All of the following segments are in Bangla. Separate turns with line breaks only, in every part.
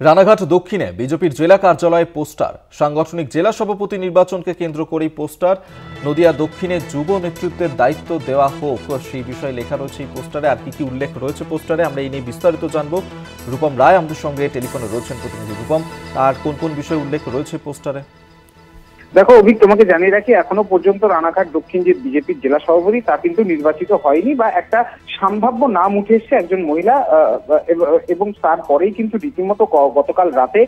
রানাঘাট দক্ষিণে বিজেপির জেলা কার্যালয়ে পোস্টার। সাংগঠনিক জেলা সভাপতি নির্বাচনকে কেন্দ্র করেই পোস্টার। নদিয়া দক্ষিণে যুব নেতৃত্বের দায়িত্ব দেওয়া হোক, সেই বিষয়ে লেখা রয়েছে এই পোস্টারে। আর কি কি উল্লেখ রয়েছে পোস্টারে আমরা এই নিয়ে বিস্তারিত জানবো। রূপম রায় আমাদের সঙ্গে টেলিফোনে রয়েছেন। প্রতিনিধি রূপম, আর কোন কোন বিষয়ে উল্লেখ রয়েছে পোস্টারে?
দেখো অভিক, তোমাকে জানিয়ে রাখি, এখনো পর্যন্ত রানাঘাট দক্ষিণ যে বিজেপির জেলা সভাপতি তা কিন্তু নির্বাচিত হয়নি, বা একটা সম্ভাব্য নাম উঠে এসছে একজন মহিলা, এবং তারপরেই কিন্তু রীতিমতো গতকাল রাতে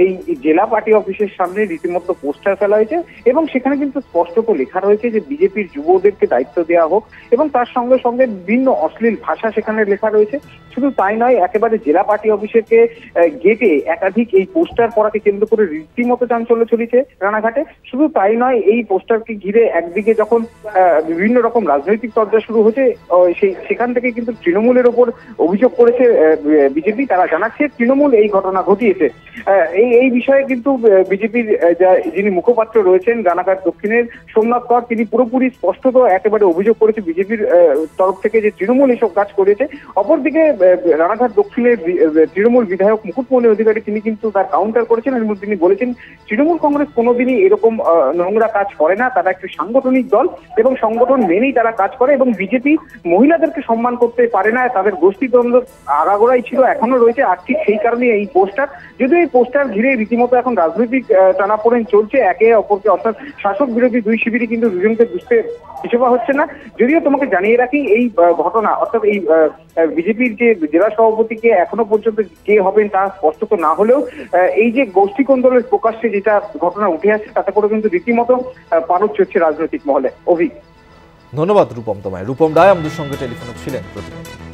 এই জেলা পার্টি অফিসের সামনে রীতিমতো পোস্টার ফেলা হয়েছে, এবং সেখানে কিন্তু স্পষ্টত লেখা রয়েছে যে বিজেপির যুবদেরকে দায়িত্ব দেওয়া হোক, এবং তার সঙ্গে সঙ্গে বিভিন্ন অশ্লীল ভাষা সেখানে লেখা রয়েছে। শুধু তাই নয়, একেবারে জেলা পার্টি অফিসের গেটে একাধিক এই পোস্টার পড়াকে কেন্দ্র করে রীতিমতো চাঞ্চল্য চলেছে রানাঘাটে। শুধু তাই নয়, এই পোস্টারকে ঘিরে একদিকে যখন বিভিন্ন রকম রাজনৈতিক চর্চা শুরু হচ্ছে, সেখান থেকে কিন্তু তৃণমূলের ওপর অভিযোগ করেছে বিজেপি। তারা জানাচ্ছে তৃণমূল এই ঘটনা ঘটিয়েছে। এই বিষয়ে কিন্তু বিজেপির যিনি মুখপাত্র রয়েছেন রানাঘাট দক্ষিণের সোমনাথ কর, তিনি পুরোপুরি স্পষ্টত একেবারে অভিযোগ করেছে বিজেপির তরফ থেকে যে তৃণমূল এসব কাজ করেছে। অপরদিকে রানাঘাট দক্ষিণের তৃণমূল বিধায়ক মুকুটমণি অধিকারী তিনি কিন্তু তার কাউন্টার করেছেন, এবং তিনি বলেছেন তৃণমূল কংগ্রেস কোনোদিনই এরকম নোংরা কাজ করে না। তারা একটি সাংগঠনিক দল এবং সংগঠন মেনেই তারা কাজ করে, এবং বিজেপি মহিলাদেরকে সম্মান করতে পারে না। তাদের গোষ্ঠীদ্বন্দ্ব আগাগোড়াই ছিল, এখনো রয়েছে, আর ঠিক সেই কারণে এই পোস্টার। যদিও এই পোস্টার ঘিরে রীতিমতো এখন রাজনৈতিক টানাপোড়েন চলছে একে অপরকে, অর্থাৎ শাসক বিরোধী দুই শিবিরই কিন্তু দুজনকে বুঝতে পিছপা হচ্ছে না। যদিও তোমাকে জানিয়ে রাখি, এই ঘটনা অর্থাৎ এই বিজেপির যে জেলা সভাপতিকে এখনো পর্যন্ত কে হবেন তা স্পষ্টত না হলেও এই যে গোষ্ঠী কোন্দলের প্রকাশ্যে যেটা ঘটনা উঠে আসছে, তাতে করে কিন্তু রীতিমতো পারদ চড়ছে রাজনৈতিক মহলে। অভিক,
ধন্যবাদ রূপম তোমায়। রূপম রায় আমাদের সঙ্গে টেলিফোনে ছিলেন প্রতিনিধি।